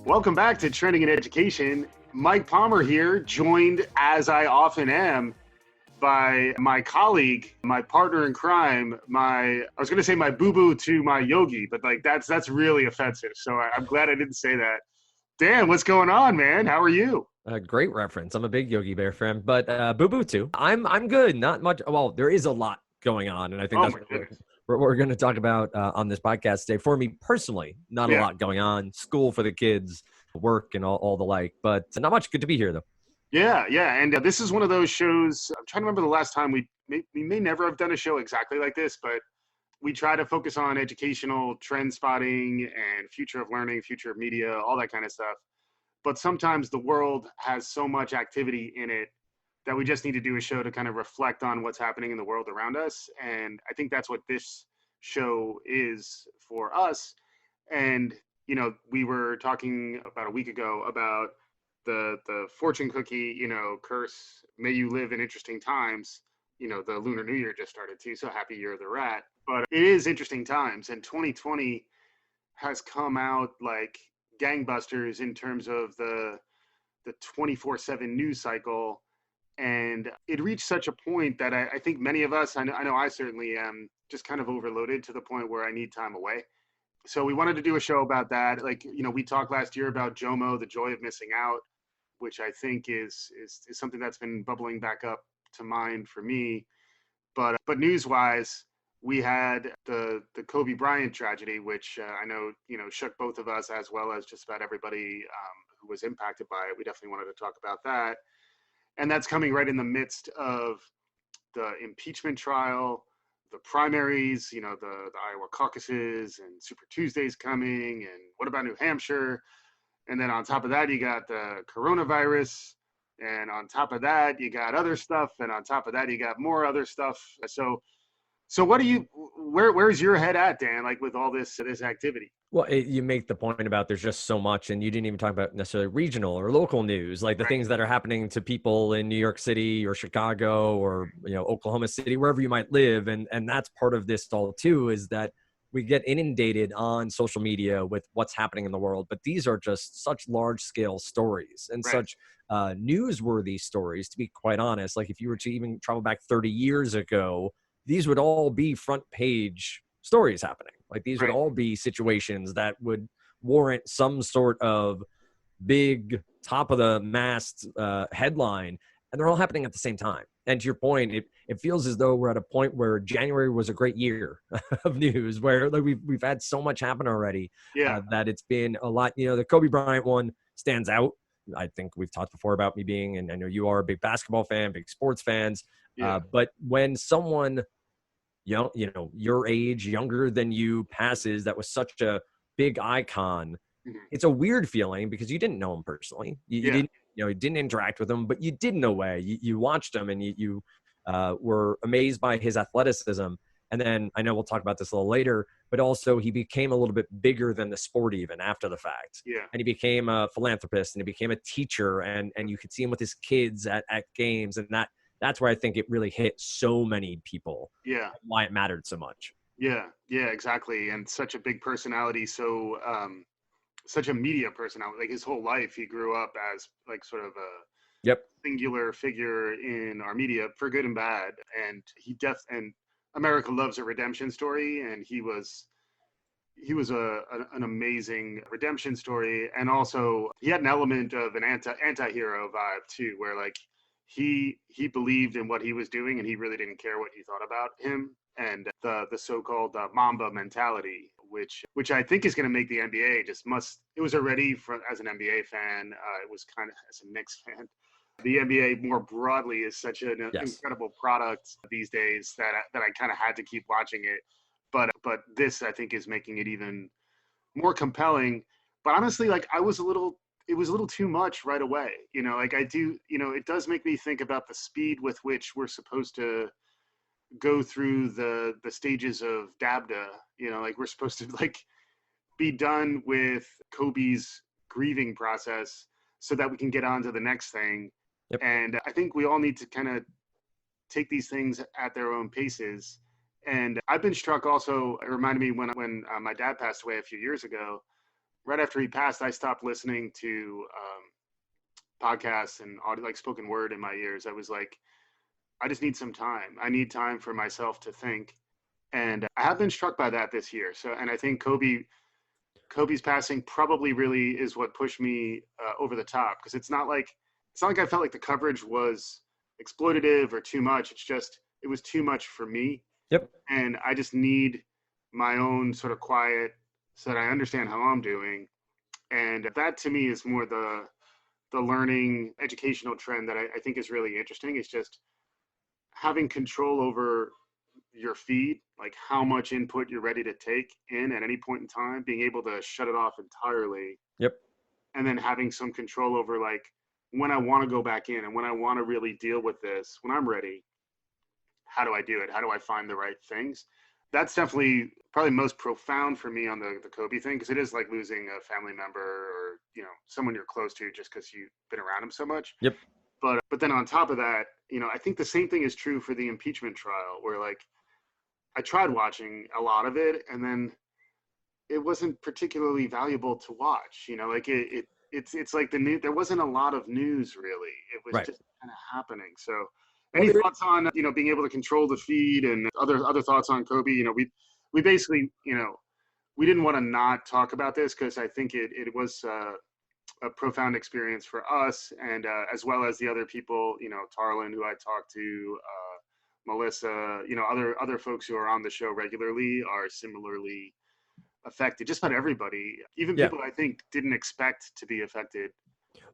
Welcome back to Trending in Education. Mike Palmer here, joined as I often am by my colleague, my partner in crime, I was going to say my boo-boo to my yogi, but like that's really offensive. So I'm glad I didn't say that. Dan, what's going on, man? How are you? Great reference. I'm a big Yogi Bear fan, but Boo Boo too. I'm good. Not much. Well, there is a lot going on, and I think Oh that's my what goodness. we're going to talk about on this podcast today. For me personally, not a Yeah. lot going on. School for the kids, work, and all the like, but not much. Good to be here though. Yeah. And this is one of those shows. I'm trying to remember the last time we may never have done a show exactly like this, but we try to focus on educational trend spotting and future of learning, future of media, all that kind of stuff. But sometimes the world has so much activity in it that we just need to do a show to kind of reflect on what's happening in the world around us. And I think that's what this show is for us. And, we were talking about a week ago about the fortune cookie, curse, may you live in interesting times. The Lunar New Year just started too, so happy year of the rat. But it is interesting times, and 2020 has come out like gangbusters in terms of the 24/7 news cycle. And it reached such a point that I think many of us, I know I certainly am, just kind of overloaded to the point where I need time away. So we wanted to do a show about that. Like, we talked last year about JOMO, the joy of missing out, which I think is something that's been bubbling back up to mind for me. But news wise, we had the Kobe Bryant tragedy, which I know shook both of us as well as just about everybody who was impacted by it. We definitely wanted to talk about that, and that's coming right in the midst of the impeachment trial, the primaries, the Iowa caucuses, and Super Tuesday's coming. And what about New Hampshire? And then on top of that, you got the coronavirus. And on top of that, you got other stuff. And on top of that, you got more other stuff. So what do where's your head at, Dan, like with all this activity? Well, you make the point about there's just so much, and you didn't even talk about necessarily regional or local news, like the Right. things that are happening to people in New York City or Chicago or Oklahoma City, wherever you might live, and that's part of this all too, is that we get inundated on social media with what's happening in the world, but these are just such large scale stories and Right. such newsworthy stories. To be quite honest, like if you were to even travel back 30 years ago, these would all be front page stories happening. Like these would Right. all be situations that would warrant some sort of big top of the mast headline, and they're all happening at the same time. And to your point, it feels as though we're at a point where January was a great year of news, where like we've had so much happen already Yeah. that it's been a lot. The Kobe Bryant one stands out. I think we've talked before about me being, and I know you are a big basketball fan, big sports fans. Yeah. But when someone your age, younger than you, passes, that was such a big icon, Mhm. it's a weird feeling because you didn't know him personally. You Yeah. didn't, you didn't interact with him, but you did in a way. You watched him and you were amazed by his athleticism. And then I know we'll talk about this a little later, but also he became a little bit bigger than the sport even after the fact. Yeah. And he became a philanthropist and he became a teacher, and you could see him with his kids at games. And that's where I think it really hit so many people, Yeah. why it mattered so much. Yeah, exactly. And such a big personality. So, such a media personality. Like his whole life, he grew up as like sort of a Yep. singular figure in our media for good and bad. And and America loves a redemption story. And he was an amazing redemption story. And also he had an element of an anti-hero vibe too, where like he believed in what he was doing and he really didn't care what you thought about him. And the so-called Mamba mentality, which I think is going to make the NBA just must. It was already as an NBA fan. It was kind of as a Knicks fan. The NBA more broadly is such an Yes. incredible product these days that I kind of had to keep watching it. But this I think is making it even more compelling. But honestly, like it was a little too much right away. Like I do, it does make me think about the speed with which we're supposed to go through the stages of dabda. Like we're supposed to like be done with Kobe's grieving process so that we can get on to the next thing. Yep. And I think we all need to kind of take these things at their own paces. And I've been struck also. It reminded me when my dad passed away a few years ago. right after he passed, I stopped listening to podcasts and audio, like spoken word in my ears. I was like, I just need some time. I need time for myself to think. And I have been struck by that this year. So, and I think Kobe's passing probably really is what pushed me over the top, because it's not like I felt like the coverage was exploitative or too much. It's just it was too much for me, Yep. and I just need my own sort of quiet so that I understand how I'm doing. And that to me is more the learning educational trend that I think is really interesting. Is just having control over your feed, like how much input you're ready to take in at any point in time, being able to shut it off entirely, Yep. and then having some control over like when I want to go back in and when I want to really deal with this, when I'm ready, how do I do it? How do I find the right things? That's definitely probably most profound for me on the Kobe thing, because it is like losing a family member or, you know, someone you're close to just because you've been around him so much. Yep. But then on top of that, you know, I think the same thing is true for the impeachment trial, where like I tried watching a lot of it, and then it wasn't particularly valuable to watch. You know, like it's like the new. There wasn't a lot of news really. It was Right. just kind of happening. So, Well, any there, thoughts on, you know, being able to control the feed and other thoughts on Kobe? You know, we basically, you know, we didn't want to not talk about this because I think it was a profound experience for us, and as well as the other people, you know, Tarlin, who I talked to, Melissa, you know, other folks who are on the show regularly are similarly affected. Just about everybody, even yeah. people I think didn't expect to be affected.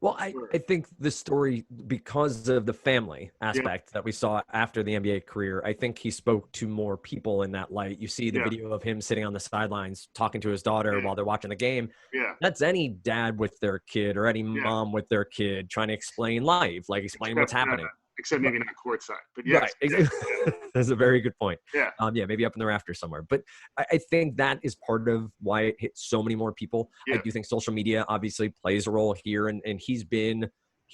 Well, I think the story, because of the family Yeah, aspect that we saw after the NBA career, I think he spoke to more people in that light. You see the yeah, video of him sitting on the sidelines talking to his daughter yeah, while they're watching the game. yeah. That's any dad with their kid or any Yeah. mom with their kid trying to explain life, like explain what's happening. Except But maybe not courtside, but yes, right, exactly. That's a very good point. yeah, Yeah, maybe up in the rafters somewhere. But I think that is part of why it hit so many more people. I yeah, do think social media obviously plays a role here, and he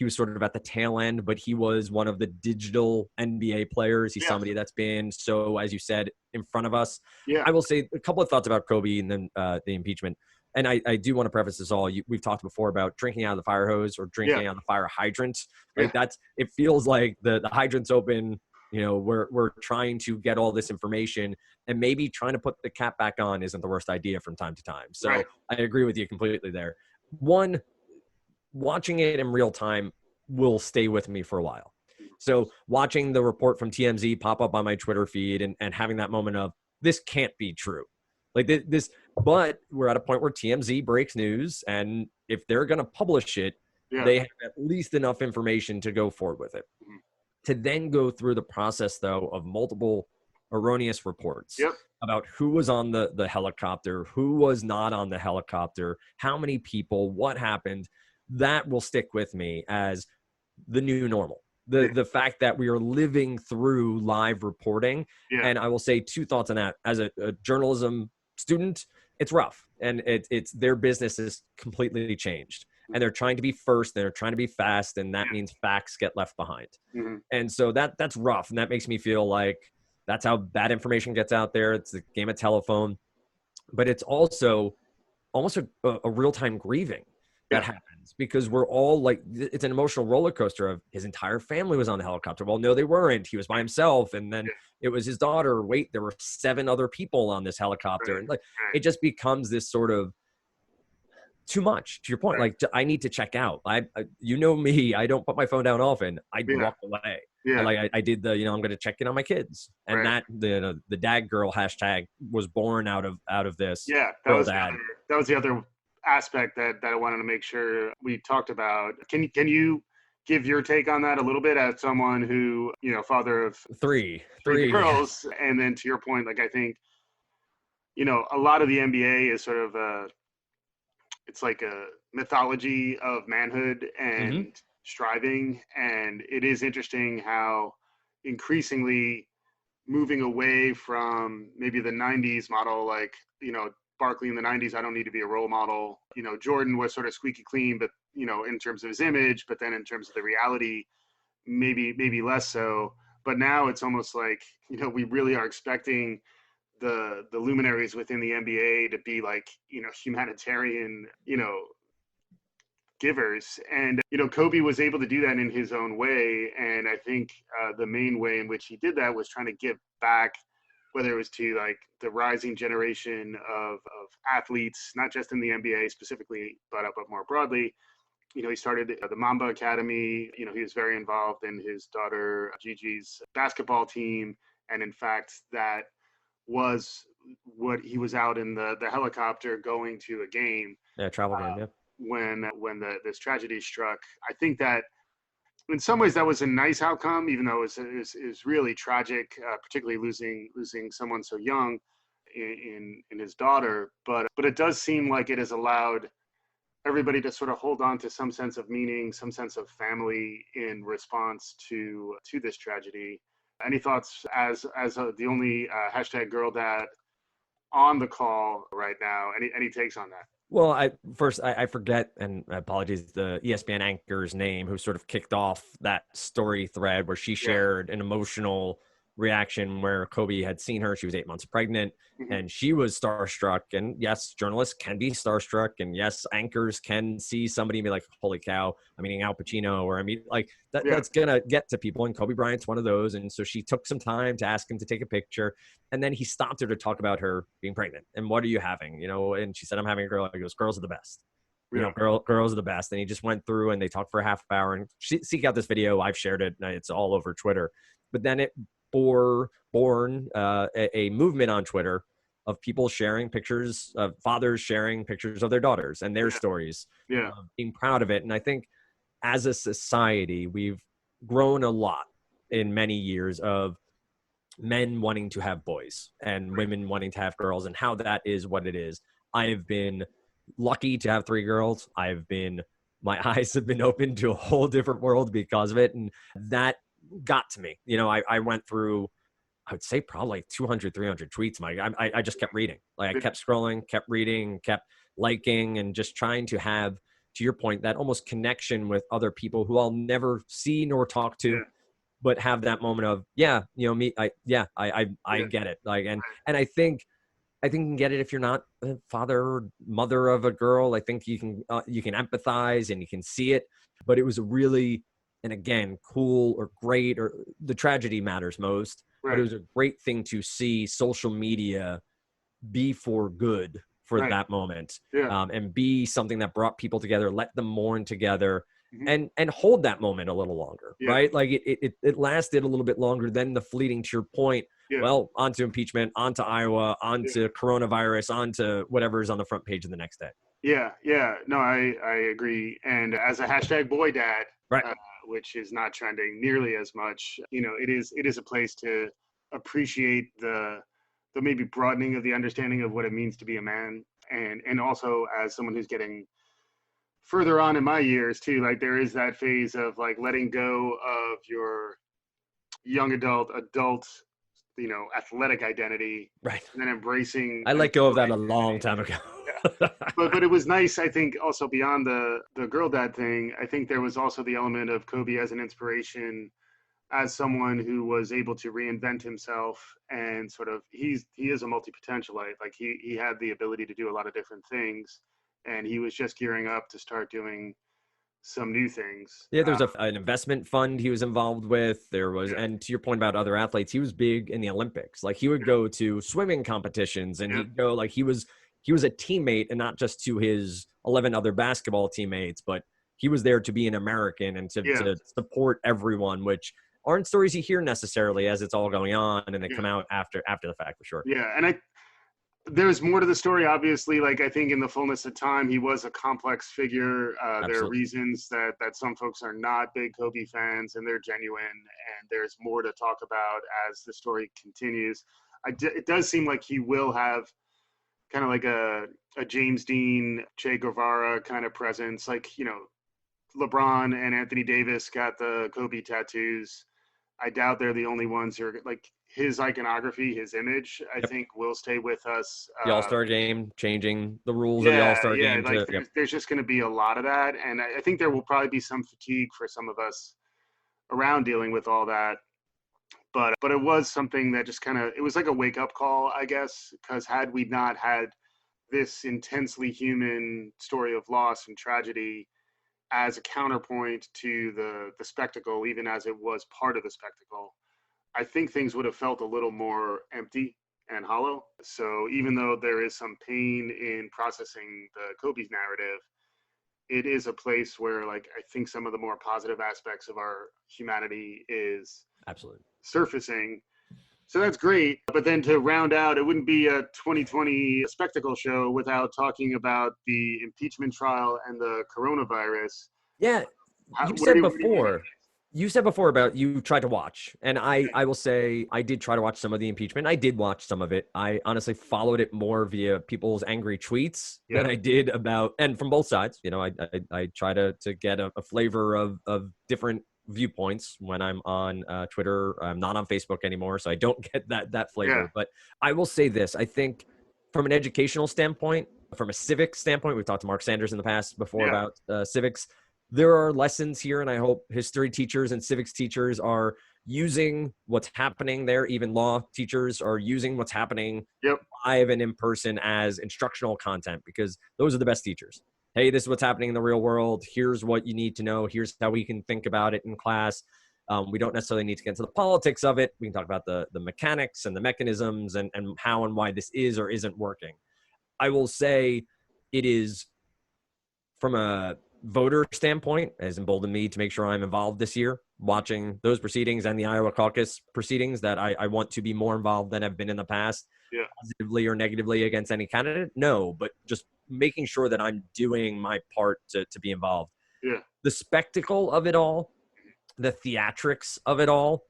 was sort of at the tail end, but he was one of the digital NBA players. He's yeah, somebody that's been so, as you said, in front of us. yeah, I will say a couple of thoughts about Kobe and then the impeachment. And I do want to preface this all. We've talked before about drinking out of the fire hose or yeah, drinking out of the fire hydrant. yeah, Like it feels like the hydrant's open. You know, we're trying to get all this information, and maybe trying to put the cap back on isn't the worst idea from time to time. So right, I agree with you completely there. One, watching it in real time will stay with me for a while. So watching the report from TMZ pop up on my Twitter feed and having that moment of, this can't be true. Like this, but we're at a point where TMZ breaks news, and if they're going to publish it, yeah, they have at least enough information to go forward with it. mhm, To then go through the process, though, of multiple erroneous reports yep, about who was on the helicopter, who was not on the helicopter, how many people, what happened, that will stick with me as the new normal. yeah, The fact that we are living through live reporting. yeah, And I will say two thoughts on that. As a journalism student, it's rough, and it's their business is completely changed, and they're trying to be first, they're trying to be fast, and that means facts get left behind. mhm, And so that's rough, and that makes me feel like that's how bad information gets out there. It's a game of telephone, but it's also almost a real-time grieving that yeah, happens, because we're all like, it's an emotional roller coaster of his entire family was on the helicopter. Well, no, they weren't. He was by himself. And then yeah, it was his daughter. Wait, there were 7 other people on this helicopter. right, And like, right, it just becomes this sort of too much, to your point. right, Like, I need to check out. You know me, I don't put my phone down often. I yeah, walk away. And yeah, like, I did I'm going to check in on my kids. And right. that the dad girl hashtag was born out of this Yeah, girl dad. that was the other aspect that I wanted to make sure we talked about. Can you give your take on that a little bit as someone who, you know, father of three Three. girls, and then to your point, like I think, you know, a lot of the NBA is sort of it's like a mythology of manhood Hmm. and striving, and it is interesting how increasingly moving away from maybe the 90s model, like, you know, Barkley in the 90s, I don't need to be a role model. You know, Jordan was sort of squeaky clean, but, you know, in terms of his image, but then in terms of the reality, maybe less so. But now it's almost like, you know, we really are expecting the luminaries within the NBA to be like, humanitarian, givers. And, Kobe was able to do that in his own way. And I think the main way in which he did that was trying to give back, whether it was to like the rising generation of athletes, not just in the NBA specifically, but more broadly. He started the Mamba Academy. He was very involved in his daughter Gigi's basketball team. And in fact, that was what he was out in the helicopter going to a game. Yeah, travel game, yeah. When this tragedy struck. I think that in some ways that was a nice outcome, even though it was really tragic, particularly losing someone so young in his daughter. But it does seem like it has allowed everybody to sort of hold on to some sense of meaning, some sense of family in response to this tragedy. Any thoughts as the only hashtag girl dad on the call right now? Any takes on that? Well, I forget, and apologies, the ESPN anchor's name, who sort of kicked off that story thread where she shared an emotional reaction where Kobe had seen her. She was 8 months pregnant, and she was starstruck. And yes, journalists can be starstruck, and yes, anchors can see somebody and be like, "Holy cow, I'm eating Al Pacino," or that's gonna get to people. And Kobe Bryant's one of those. And so she took some time to ask him to take a picture, and then he stopped her to talk about her being pregnant. And what are you having? And she said, "I'm having a girl." He goes, "Girls are the best." Girls are the best. And he just went through and they talked for a half hour. And seek out this video. I've shared it. It's all over Twitter. But then it born a movement on Twitter of people sharing pictures of fathers sharing pictures of their daughters and their stories, being proud of it. And I think as a society, we've grown a lot in many years of men wanting to have boys and women wanting to have girls, and how that is what it is. I've been lucky to have 3 girls. My eyes have been opened to a whole different world because of it. And that got to me. I went through, I would say probably 200, 300 tweets, Mike. I just kept reading. I kept scrolling, kept reading, kept liking, and just trying to have, to your point, that almost connection with other people who I'll never see nor talk to, but have that moment of, me. I get it. And I think you can get it if you're not a father or mother of a girl. I think you can empathize and you can see it. But it was really, and again, cool or great, or the tragedy matters most. Right. But it was a great thing to see social media be for good for that moment, and be something that brought people together, let them mourn together, and hold that moment a little longer, right? Like it lasted a little bit longer than the fleeting, to your point. Well, onto impeachment, onto Iowa, onto coronavirus, onto whatever's on the front page of the next day. No, I agree. And as a hashtag boy dad, right. Which is not trending nearly as much, it is a place to appreciate the maybe broadening of the understanding of what it means to be a man. And also as someone who's getting further on in my years too, like there is that phase of like letting go of your young adult, athletic identity, right? And then embracing. I let go of that a long time ago. But it was nice, I think, also beyond the girl dad thing. I think there was also the element of Kobe as an inspiration, as someone who was able to reinvent himself, and sort of he is a multi-potentialite. Like he had the ability to do a lot of different things, and he was just gearing up to start doing some new things. Yeah, there's an investment fund he was involved with. There was, and to your point about other athletes, he was big in the Olympics. Like he would go to swimming competitions, and he'd go, like he was a teammate, and not just to his 11 other basketball teammates, but he was there to be an American and to support everyone, which aren't stories you hear necessarily as it's all going on, and they come out after the fact, for sure. Yeah, and there's more to the story, obviously. Like, I think in the fullness of time, he was a complex figure. There are reasons that some folks are not big Kobe fans, and they're genuine, and there's more to talk about as the story continues. It does seem like he will have kind of like a James Dean, Che Guevara kind of presence. Like, LeBron and Anthony Davis got the Kobe tattoos. I doubt they're the only ones who are like his iconography, his image, I think will stay with us. The All-Star game, changing the rules of the All-Star game. Like there's just going to be a lot of that. And I think there will probably be some fatigue for some of us around dealing with all that. But it was something that just kind of, it was like a wake up call, I guess, because had we not had this intensely human story of loss and tragedy as a counterpoint to the spectacle, even as it was part of the spectacle, I think things would have felt a little more empty and hollow. So even though there is some pain in processing the Kobe's narrative, it is a place where, like, I think some of the more positive aspects of our humanity is Absolutely surfacing. So that's great. But then to round out, it wouldn't be a 2020 spectacle show without talking about the impeachment trial and the coronavirus. Yeah, Where do you said before about you tried to watch, and I will say I did try to watch some of the impeachment. I did watch some of it. I honestly followed it more via people's angry tweets than I did about, and from both sides. You know, I try to get a flavor of different viewpoints when I'm on Twitter. I'm not on Facebook anymore, so I don't get that flavor. Yeah. But I will say this: I think from an educational standpoint, from a civic standpoint, we've talked to Mark Sanders in the past before about civics. There are lessons here, and I hope history teachers and civics teachers are using what's happening there. Even law teachers are using what's happening live and in person as instructional content, because those are the best teachers. Hey, this is what's happening in the real world. Here's what you need to know. Here's how we can think about it in class. We don't necessarily need to get into the politics of it. We can talk about the mechanics and the mechanisms and how and why this is or isn't working. I will say it is, from a voter standpoint, has emboldened me to make sure I'm involved this year, watching those proceedings and the Iowa caucus proceedings, that I want to be more involved than I've been in the past, positively or negatively against any candidate. No, but just making sure that I'm doing my part to be involved. The spectacle of it all, the theatrics of it all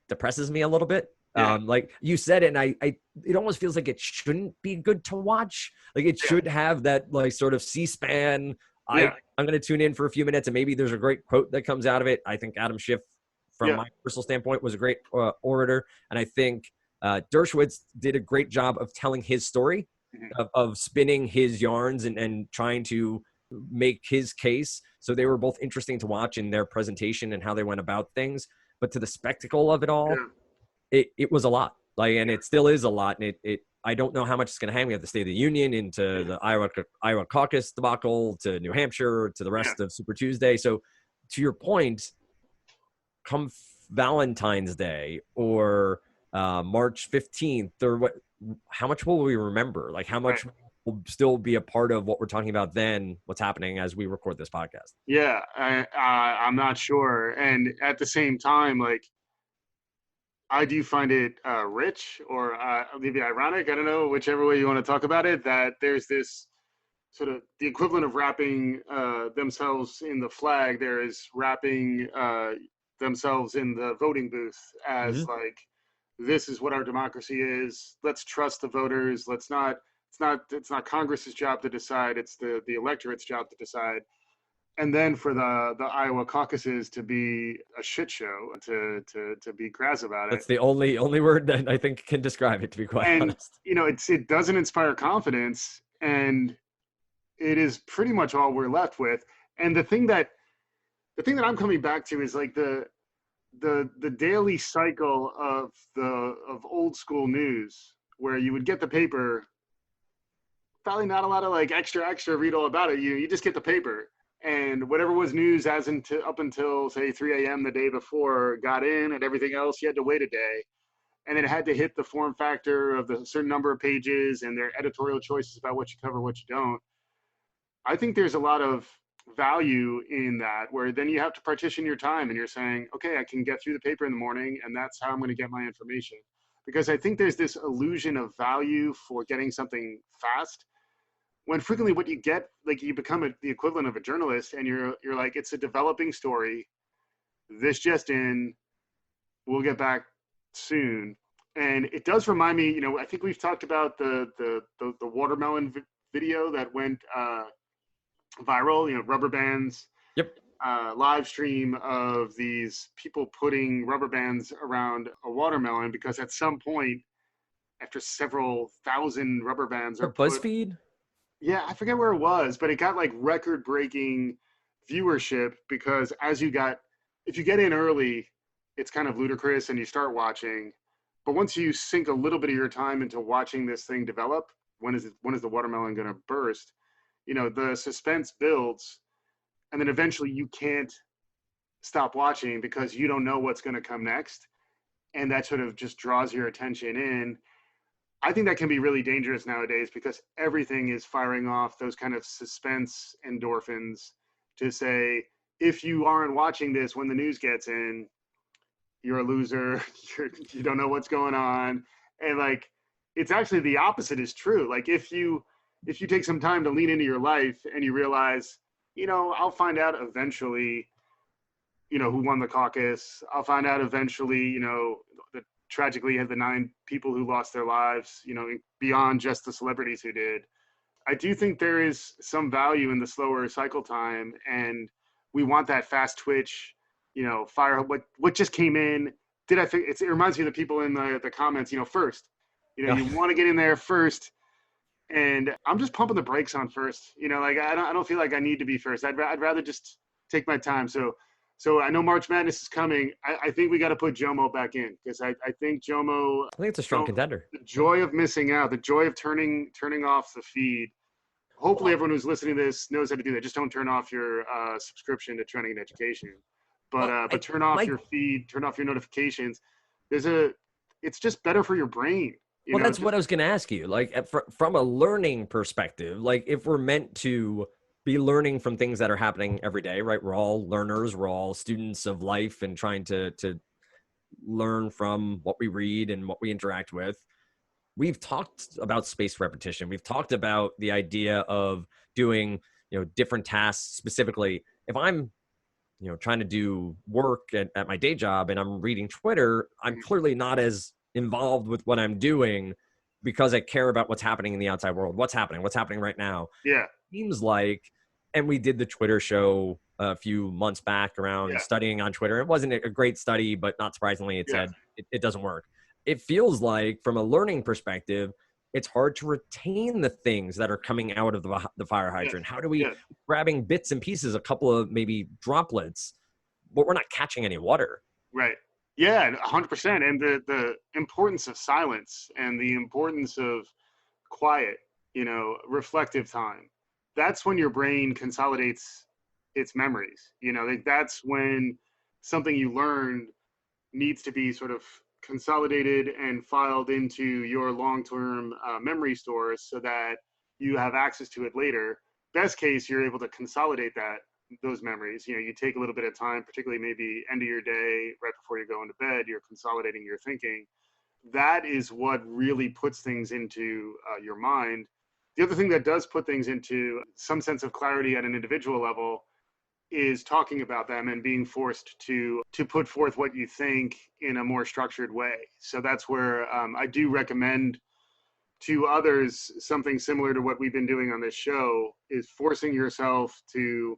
depresses me a little bit. Like you said it, and it almost feels like it shouldn't be good to watch. Like it should have that like sort of C-SPAN. I'm going to tune in for a few minutes and maybe there's a great quote that comes out of it. I think Adam Schiff, from my personal standpoint, was a great orator. And I think Dershowitz did a great job of telling his story, of spinning his yarns and trying to make his case. So they were both interesting to watch in their presentation and how they went about things. But to the spectacle of it all, it was a lot. Like, and it still is a lot. And I don't know how much it's going to hang. We have the State of the Union, into the Iowa caucus debacle, to New Hampshire, to the rest of Super Tuesday. So to your point, come Valentine's Day or March 15th, or what, how much will we remember? Like how much will still be a part of what we're talking about then, what's happening as we record this podcast? Yeah, I'm not sure. And at the same time, like, I do find it rich or maybe ironic, I don't know, whichever way you want to talk about it, that there's this sort of the equivalent of wrapping themselves in the flag. There is wrapping themselves in the voting booth as like, this is what our democracy is. Let's trust the voters. Let's not, it's not Congress's job to decide. It's the electorate's job to decide. And then for the Iowa caucuses to be a shit show, to be crass about it. That's the only word that I think can describe it, to be quite honest. You know, it doesn't inspire confidence, and it is pretty much all we're left with. And the thing that I'm coming back to is like the daily cycle of old school news, where you would get the paper, probably not a lot of like extra read all about it. You just get the paper. And whatever was news up until, say, 3 a.m. the day before got in, and everything else, you had to wait a day. And it had to hit the form factor of the certain number of pages and their editorial choices about what you cover, what you don't. I think there's a lot of value in that, where then you have to partition your time and you're saying, okay, I can get through the paper in the morning and that's how I'm going to get my information. Because I think there's this illusion of value for getting something fast, when frequently what you get, like, you become the equivalent of a journalist, and you're like, it's a developing story. This just in, we'll get back soon. And it does remind me, you know, I think we've talked about the watermelon video that went viral, you know, rubber bands. Live stream of these people putting rubber bands around a watermelon, because at some point, after several thousand rubber bands are BuzzFeed? Yeah, I forget where it was, but it got like record-breaking viewership, because if you get in early, it's kind of ludicrous and you start watching. But once you sink a little bit of your time into watching this thing develop, when is the watermelon going to burst? You know, the suspense builds, and then eventually you can't stop watching because you don't know what's going to come next, and that sort of just draws your attention in. I think that can be really dangerous nowadays because everything is firing off those kind of suspense endorphins to say, if you aren't watching this when the news gets in, you're a loser. You don't know what's going on. And like, it's actually the opposite is true. Like if you take some time to lean into your life and you realize, you know, I'll find out eventually, you know, who won the caucus. I'll find out eventually, you know, that tragically had the 9 people who lost their lives, you know, beyond just the celebrities who did. I do think there is some value in the slower cycle time, and we want that fast twitch, you know, fire. What just came in? Did I think it reminds me of the people in the comments, you know, first, you know, you want to get in there first, and I'm just pumping the brakes on first. You know, like I don't feel like I need to be first. I'd rather just take my time. So I know March Madness is coming. I think we got to put JOMO back in because I think JOMO. I think it's a strong contender. The joy of missing out, the joy of turning off the feed. Hopefully, everyone who's listening to this knows how to do that. Just don't turn off your subscription to Trending in Education, but turn off your feed, turn off your notifications. It's just better for your brain. Well, that's what I was going to ask you. Like, from a learning perspective, like if we're meant to be learning from things that are happening every day, right? We're all learners. We're all students of life and trying to learn from what we read and what we interact with. We've talked about spaced repetition. We've talked about the idea of doing, you know, different tasks. Specifically, if I'm, you know, trying to do work at my day job and I'm reading Twitter, I'm clearly not as involved with what I'm doing because I care about what's happening in the outside world. What's happening right now. Yeah. Seems like, and we did the Twitter show a few months back around studying on Twitter. It wasn't a great study, but not surprisingly, it said it doesn't work. It feels like from a learning perspective, it's hard to retain the things that are coming out of the fire hydrant. How do we grabbing bits and pieces, a couple of maybe droplets, but we're not catching any water. Right. Yeah, 100%. And the importance of silence and the importance of quiet, you know, reflective time. That's when your brain consolidates its memories. You know, like that's when something you learned needs to be sort of consolidated and filed into your long-term memory stores so that you have access to it later. Best case, you're able to consolidate those memories. You know, you take a little bit of time, particularly maybe end of your day, right before you go into bed, you're consolidating your thinking. That is what really puts things into your mind. The other thing that does put things into some sense of clarity at an individual level is talking about them and being forced to put forth what you think in a more structured way. So that's where I do recommend to others something similar to what we've been doing on this show, is forcing yourself to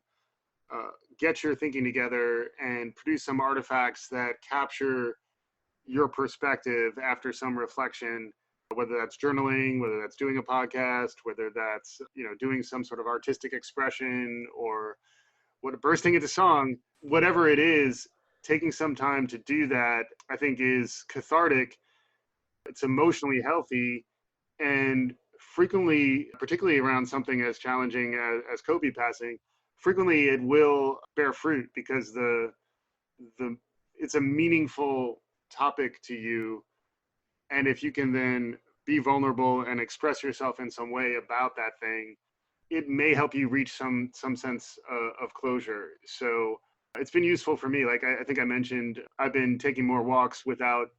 get your thinking together and produce some artifacts that capture your perspective after some reflection, whether that's journaling, whether that's doing a podcast, whether that's, you know, doing some sort of artistic expression or bursting into song, whatever it is. Taking some time to do that, I think, is cathartic. It's emotionally healthy, and frequently, particularly around something as challenging as Kobe passing, frequently it will bear fruit because it's a meaningful topic to you. And if you can then be vulnerable and express yourself in some way about that thing, it may help you reach some sense of closure. So it's been useful for me. Like I think I mentioned, I've been taking more walks without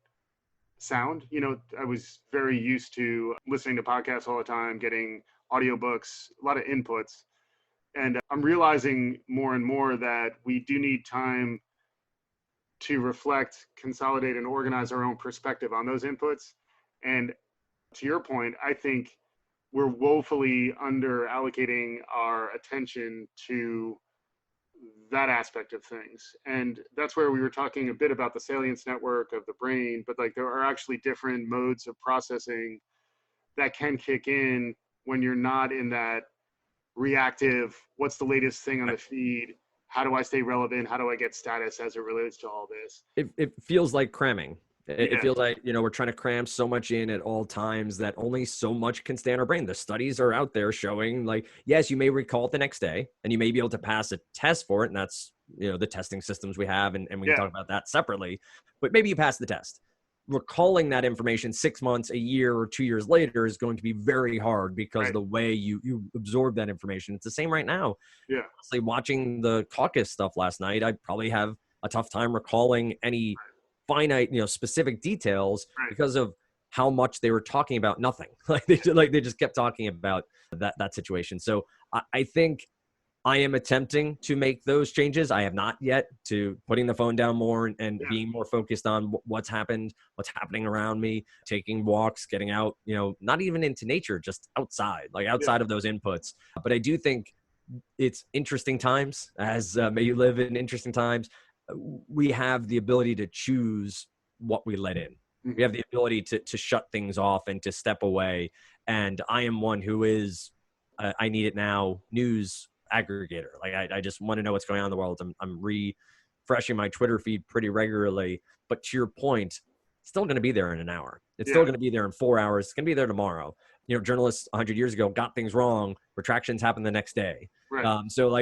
sound. You know, I was very used to listening to podcasts all the time, getting audiobooks, a lot of inputs. And I'm realizing more and more that we do need time to reflect, consolidate, and organize our own perspective on those inputs. And to your point, I think we're woefully under allocating our attention to that aspect of things. And that's where we were talking a bit about the salience network of the brain, but like there are actually different modes of processing that can kick in when you're not in that reactive, what's the latest thing on the feed? how do I stay relevant? How do I get status as it relates to all this? It feels like cramming. It Yeah. feels like, we're trying to cram so much in at all times that only so much can stay in our brain. The studies are out there showing, like, yes, you may recall it the next day and you may be able to pass a test for it. And that's, the testing systems we have. And we can Yeah. talk about that separately, but maybe you pass the test. Recalling that information 6 months, a year, or 2 years later is going to be very hard because of the way you absorb that information. It's the same right now. Yeah. Honestly, watching the caucus stuff last night, I'd probably have a tough time recalling any finite, specific details because of how much they were talking about nothing. They just kept talking about that situation. So I think I am attempting to make those changes. I have not yet, to putting the phone down more and being more focused on what's happening around me, taking walks, getting out, not even into nature, just outside, outside of those inputs. But I do think it's interesting times, as may you live in interesting times. We have the ability to choose what we let in. We have the ability to shut things off and to step away. And I am one who is, I need it now, news aggregator. I just want to know what's going on in the world. I'm refreshing my Twitter feed pretty regularly. But to your point, it's still going to be there in an hour. It's still going to be there in 4 hours. It's going to be there tomorrow. Journalists 100 years ago got things wrong. Retractions happened the next day. So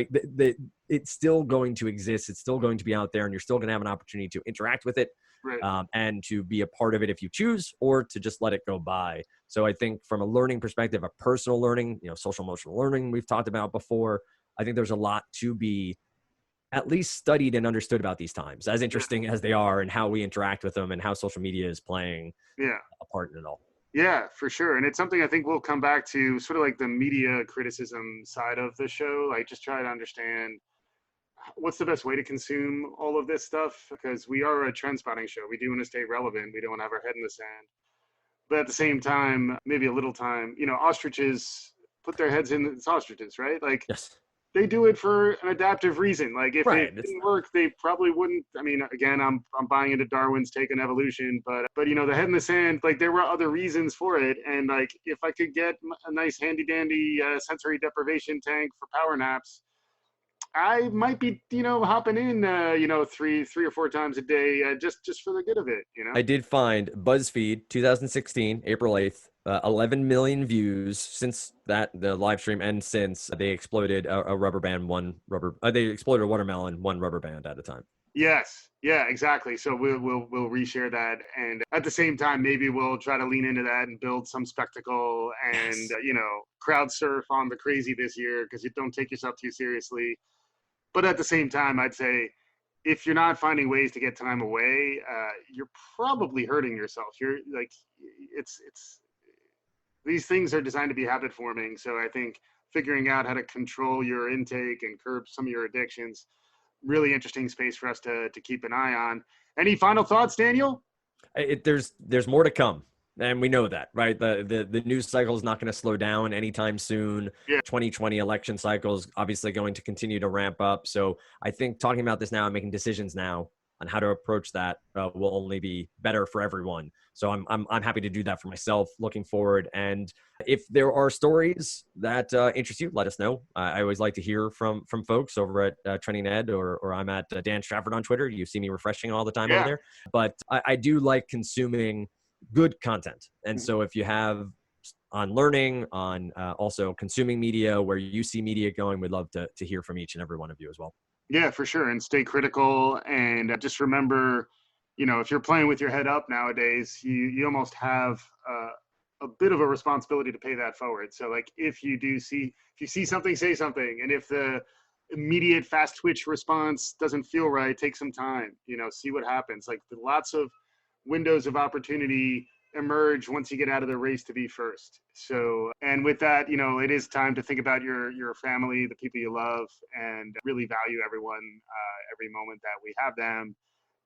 it's still going to exist. It's still going to be out there, and you're still going to have an opportunity to interact with it and to be a part of it if you choose, or to just let it go by. So I think from a learning perspective, a personal learning, social emotional learning we've talked about before, I think there's a lot to be at least studied and understood about these times, as interesting as they are, and how we interact with them and how social media is playing a part in it all. Yeah, for sure. And it's something I think we'll come back to, sort of like the media criticism side of the show, just try to understand what's the best way to consume all of this stuff, because we are a trend spotting show. We do want to stay relevant. We don't want to have our head in the sand. But at the same time, maybe a little time, ostriches put their heads in, it's ostriches, right? Yes. They do it for an adaptive reason. If it didn't work, they probably wouldn't. I mean, again, I'm buying into Darwin's take on evolution, but the head in the sand, there were other reasons for it. And if I could get a nice handy dandy sensory deprivation tank for power naps, I might be, hopping in, 3 or 4 times a day, just for the good of it, I did find BuzzFeed 2016, April 8th, 11 million views since the live stream, and since they exploded a rubber band, they exploded a watermelon, one rubber band at a time. Yes. Yeah, exactly. So we'll reshare that. And at the same time, maybe we'll try to lean into that and build some spectacle and, crowd surf on the crazy this year, because you don't take yourself too seriously. But at the same time, I'd say if you're not finding ways to get time away, you're probably hurting yourself. You're it's these things are designed to be habit forming. So I think figuring out how to control your intake and curb some of your addictions, really interesting space for us to keep an eye on. Any final thoughts, Daniel? There's more to come. And we know that, right? The news cycle is not going to slow down anytime soon. 2020 election cycle is obviously going to continue to ramp up. So I think talking about this now and making decisions now on how to approach that will only be better for everyone. So I'm happy to do that for myself, looking forward. And if there are stories that interest you, let us know. I always like to hear from folks over at Trending Ed, or I'm at Dan Strafford on Twitter. You see me refreshing all the time over there. But I do like consuming good content. And so if you have on learning, on also consuming media, where you see media going, we'd love to hear from each and every one of you as well. Yeah, for sure. And stay critical. And just remember, if you're playing with your head up nowadays, you almost have a bit of a responsibility to pay that forward. So if you see something, say something. And if the immediate fast twitch response doesn't feel right, take some time, see what happens. Lots of windows of opportunity emerge once you get out of the race to be first. So, and with that, it is time to think about your family, the people you love, and really value everyone, every moment that we have them.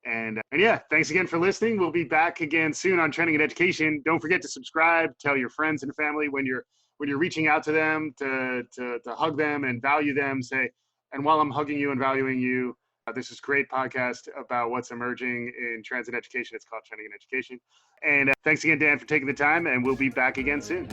And yeah, thanks again for listening. We'll be back again soon on Trending in Education. Don't forget to subscribe, tell your friends and family when you're reaching out to them, to hug them and value them, say, and while I'm hugging you and valuing you, this is a great podcast about what's emerging in trends in education. It's called Trending in Education. And thanks again, Dan, for taking the time, and we'll be back again soon.